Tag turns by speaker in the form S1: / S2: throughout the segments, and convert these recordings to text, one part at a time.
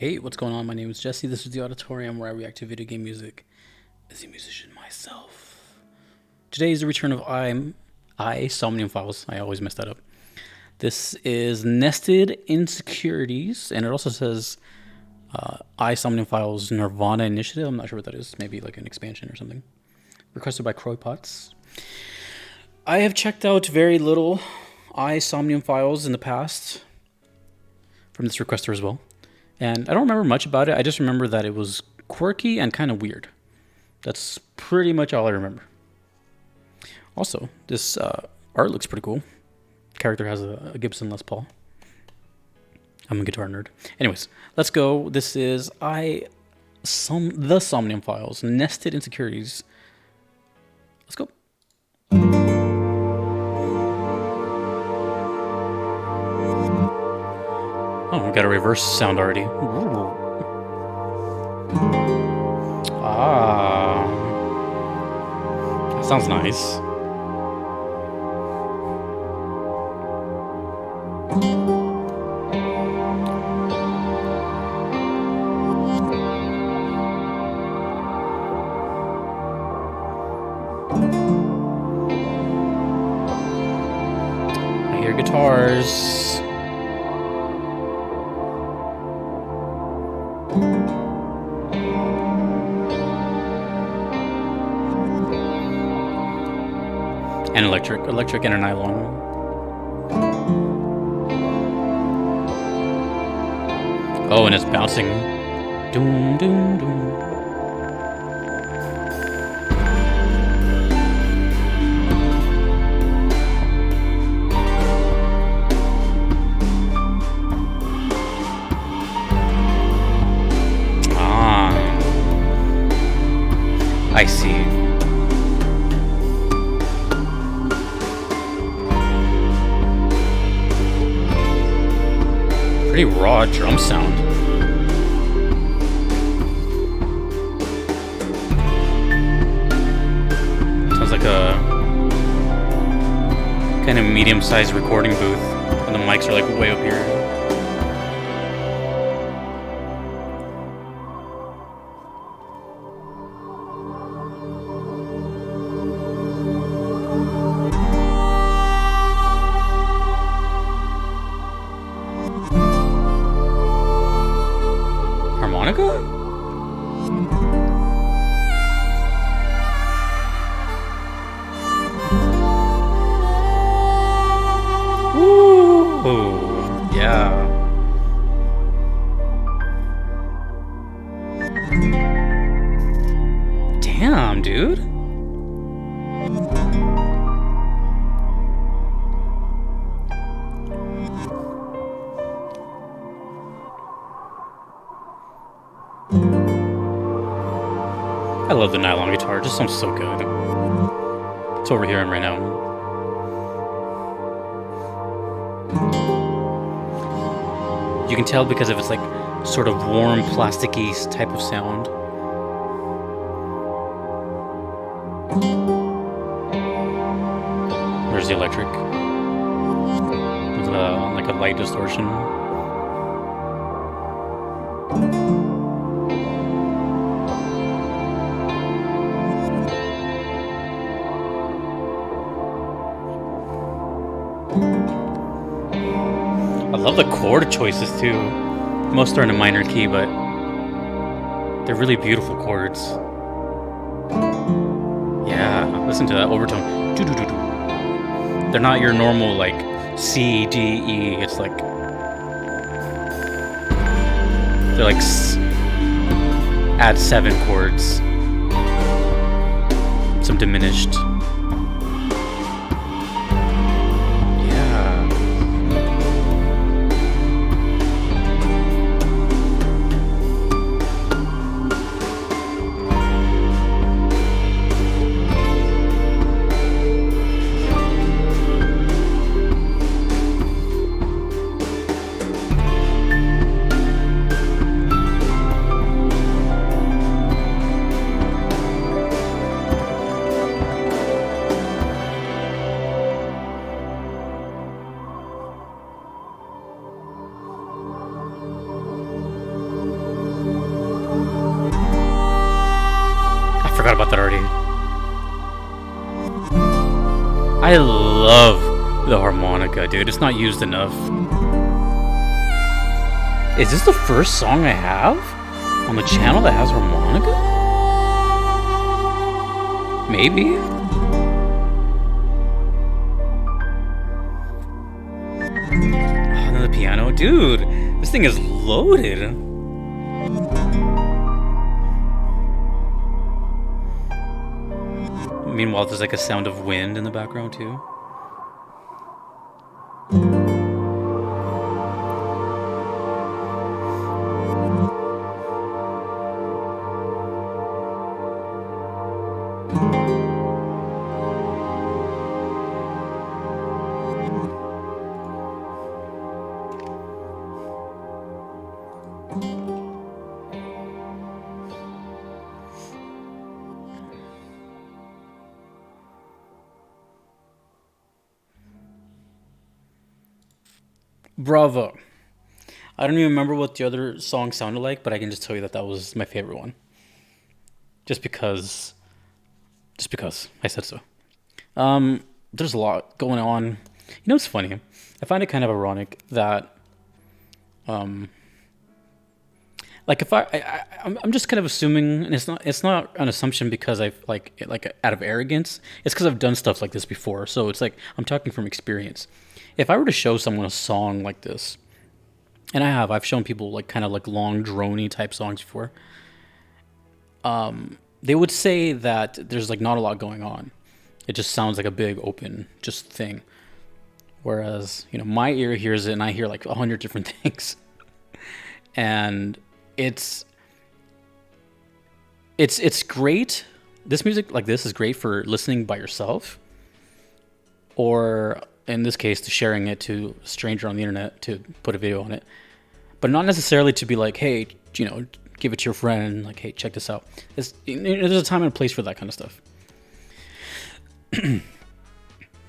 S1: Hey, what's going on? My name is Jesse. This is the Auditorium where I react to video game music as a musician myself. Today is the return of Somnium files. I always mess that up. This is nested insecurities, and it also says Somnium files nirvanA initiative. I'm not sure what that is. Maybe like an expansion or something. Requested by Chroipahtz. I have checked out very little Somnium files in the past from this requester as well. And I don't remember much about it. I just remember that it was quirky and kind of weird. That's pretty much all I remember. Also, this art looks pretty cool. Character has a Gibson Les Paul. I'm a guitar nerd. Anyways, let's go. This is the Somnium files, nested insecurities. Let's go. Oh, we got a reverse sound already. Ooh. That sounds nice. I hear guitars. And electric and a nylon. Oh, and it's bouncing. Doom, doom, doom. I see. Pretty raw drum sound. Sounds like a kind of medium-sized recording booth, and the mics are like way up here. Harmonica? Ooh, yeah. Damn, dude. I love the nylon guitar, it just sounds so good. It's overhearing right now. You can tell because of its like sort of warm, plasticky type of sound. There's the electric. With like a light distortion. I love the chord choices too. Most are in a minor key, but they're really beautiful chords. Yeah, listen to that overtone. They're not your normal like C, D, E. It's like they're like add 7 chords, some diminished. forgot about that already. I love the harmonica, dude. It's not used enough. Is this the first song I have on the channel that has harmonica? Maybe. Oh, and the piano. Dude, this thing is loaded. Meanwhile, there's like a sound of wind in the background too. Bravo. I don't even remember what the other song sounded like, but I can just tell you that that was my favorite one. Just because I said so. There's a lot going on. You know, it's funny. I find it kind of ironic that, like if I'm just kind of assuming, and it's not an assumption because I've like out of arrogance. It's because I've done stuff like this before. So it's like I'm talking from experience. If I were to show someone a song like this, and I've shown people like kind of like long drony type songs before, they would say that there's like not a lot going on. It just sounds like a big open just thing. Whereas, you know, my ear hears it and I hear like 100 different things. And it's great. This music like this is great for listening by yourself, or in this case, to sharing it to a stranger on the internet to put a video on it, but not necessarily to be like, hey, you know, give it to your friend, like, hey, check this out. There's a time and a place for that kind of stuff.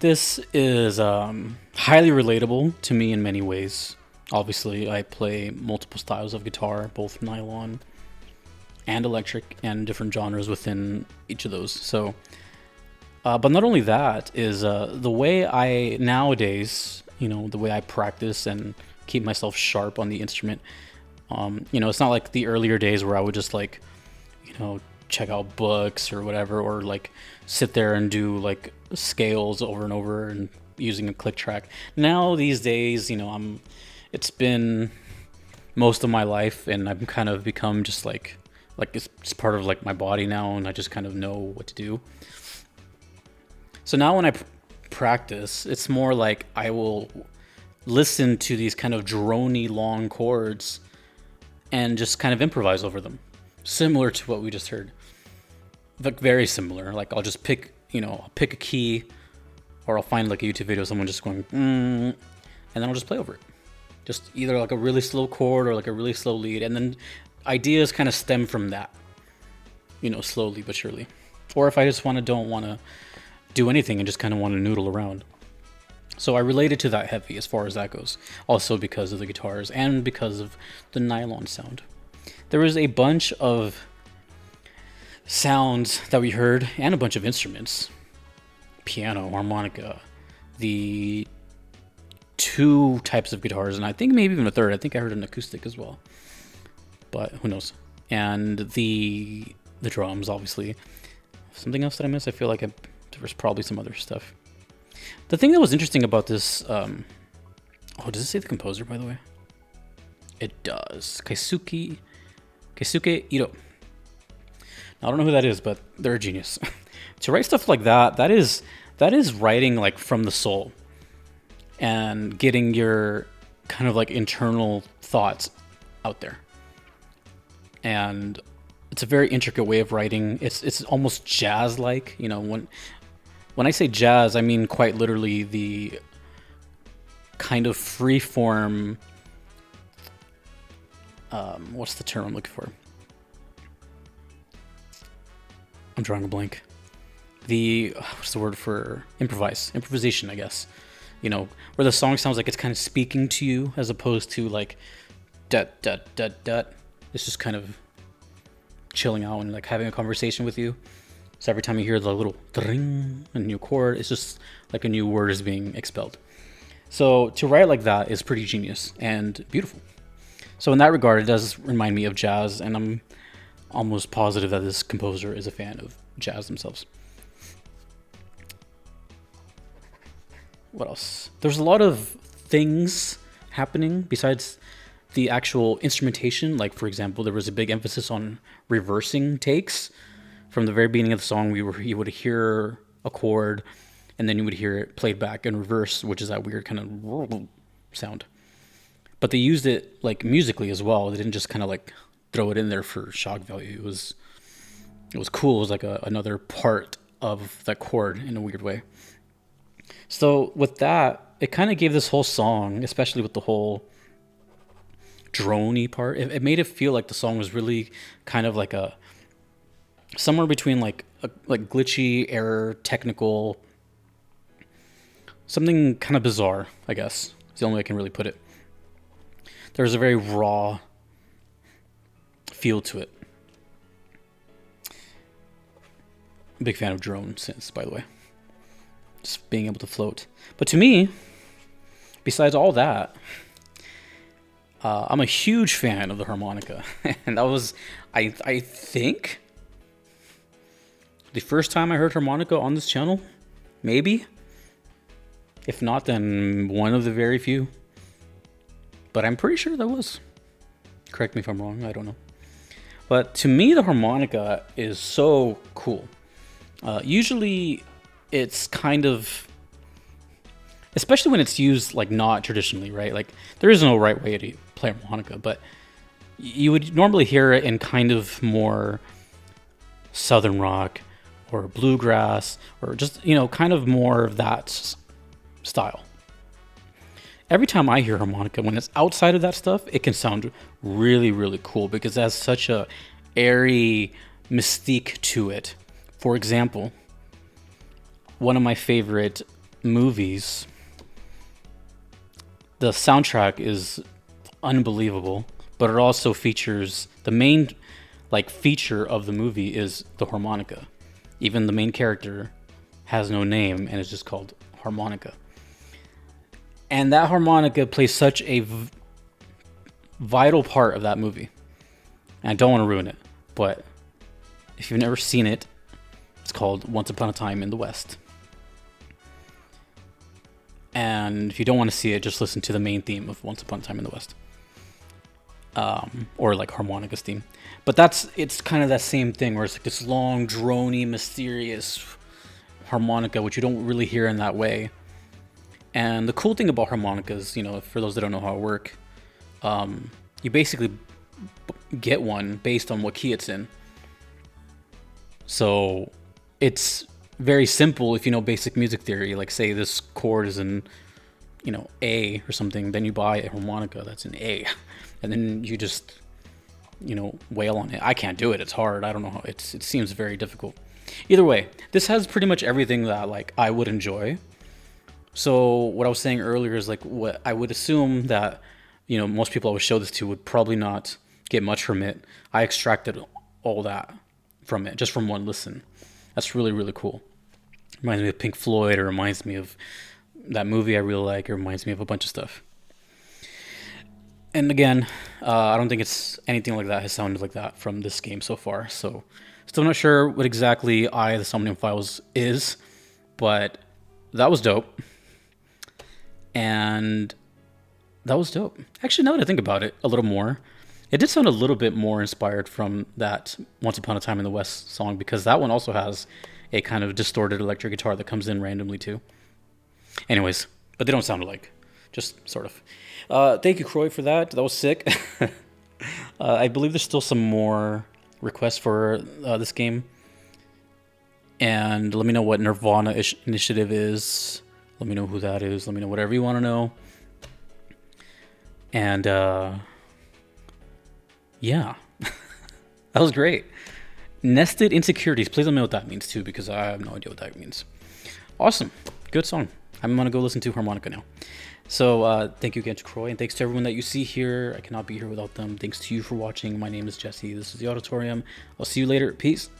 S1: This is highly relatable to me in many ways. Obviously, I play multiple styles of guitar, both nylon and electric, and different genres within each of those. So, but not only that is the way I nowadays, you know, the way I practice and keep myself sharp on the instrument. You know, it's not like the earlier days where I would just like, you know, check out books or whatever, or like sit there and do like scales over and over and using a click track. Now these days, you know, it's been most of my life, and I've kind of become just like it's part of like my body now, and I just kind of know what to do. So now when I practice, it's more like I will listen to these kind of drony long chords and just kind of improvise over them, similar to what we just heard. Like very similar. Like I'll just pick a key, or I'll find like a YouTube video of someone just going and then I'll just play over it. Just either like a really slow chord or like a really slow lead, and then ideas kind of stem from that, you know, slowly but surely. Or if I just don't want to do anything and just kind of want to noodle around. So I related to that heavy as far as that goes. Also because of the guitars and because of the nylon sound. There was a bunch of sounds that we heard and a bunch of instruments. Piano, harmonica, the two types of guitars, and I think maybe even a third. I think I heard an acoustic as well. But who knows? And the drums, obviously. Something else that I missed? I feel like there was probably some other stuff. The thing that was interesting about this, does it say the composer, by the way? It does. Keisuke Ito. Now, I don't know who that is, but they're a genius. To write stuff like that is writing like from the soul and getting your kind of like internal thoughts out there. And it's a very intricate way of writing. It's almost jazz-like, you know. When I say jazz, I mean quite literally the kind of free-form. What's the term I'm looking for? I'm drawing a blank. What's the word for improvisation, I guess. You know, where the song sounds like it's kind of speaking to you, as opposed to like, dut dut dut dut. It's just kind of chilling out and like having a conversation with you. So every time you hear the little dring, a new chord, it's just like a new word is being expelled. So to write like that is pretty genius and beautiful. So in that regard, it does remind me of jazz, and I'm almost positive that this composer is a fan of jazz themselves. What else? There's a lot of things happening besides the actual instrumentation. Like, for example, there was a big emphasis on reversing takes. From the very beginning of the song, you would hear a chord, and then you would hear it played back in reverse, which is that weird kind of sound. But they used it like musically as well. They didn't just kind of like throw it in there for shock value. It was cool. It was like another part of that chord in a weird way. So with that, it kind of gave this whole song, especially with the whole drone-y part, it made it feel like the song was really kind of like somewhere between like glitchy, error, technical, something kind of bizarre, I guess. It's the only way I can really put it. There's a very raw feel to it. Big fan of drone synths, by the way. Just being able to float. But to me, besides all that, I'm a huge fan of the harmonica. And that was, I think, the first time I heard harmonica on this channel. Maybe. If not, then one of the very few. But I'm pretty sure that was. Correct me if I'm wrong, I don't know. But to me, the harmonica is so cool. Usually, it's kind of, especially when it's used like not traditionally, right? Like there is no right way to play harmonica, but you would normally hear it in kind of more southern rock or bluegrass or just, kind of more of that style. Every time I hear harmonica, when it's outside of that stuff, it can sound really, really cool because it has such a airy mystique to it. For example, one of my favorite movies, the soundtrack is unbelievable, but it also features the main feature of the movie is the harmonica. Even the main character has no name and is just called harmonica. And that harmonica plays such a vital part of that movie. And I don't want to ruin it, but if you've never seen it, it's called Once Upon a Time in the West. And if you don't want to see it, just listen to the main theme of Once Upon a Time in the West. Or like harmonica's theme. But it's kind of that same thing where it's like this long, drony, mysterious harmonica, which you don't really hear in that way. And the cool thing about harmonicas, for those that don't know how it works, you basically get one based on what key it's in. So it's very simple if you know basic music theory. Like say this chord is in, A or something, then you buy a harmonica that's in A. And then you just, wail on it. I can't do it. It's hard. I don't know how. It seems very difficult. Either way, this has pretty much everything that I would enjoy. So what I was saying earlier is what I would assume that, most people I would show this to would probably not get much from it. I extracted all that from it just from one listen. That's really, really cool. Reminds me of Pink Floyd, or reminds me of that movie I really like, or reminds me of a bunch of stuff. And again, I don't think it's anything like that has sounded like that from this game so far. So still not sure what exactly the Somnium Files is, but that was dope. And that was dope. Actually, now that I think about it a little more, it did sound a little bit more inspired from that Once Upon a Time in the West song, because that one also has a kind of distorted electric guitar that comes in randomly too. Anyways, but they don't sound alike, just sort of. Thank you, Croy, for that. That was sick. I believe there's still some more requests for this game. And let me know what nirvanA initiative is. Let me know who that is. Let me know whatever you want to know. And yeah, that was great. Nested Insecurities. Please let me know what that means too, because I have no idea what that means. Awesome. Good song. I'm going to go listen to harmonica now. So thank you again to Croy, and thanks to everyone that you see here. I cannot be here without them. Thanks to you for watching. My name is Jesse. This is the Auditorium. I'll see you later. Peace.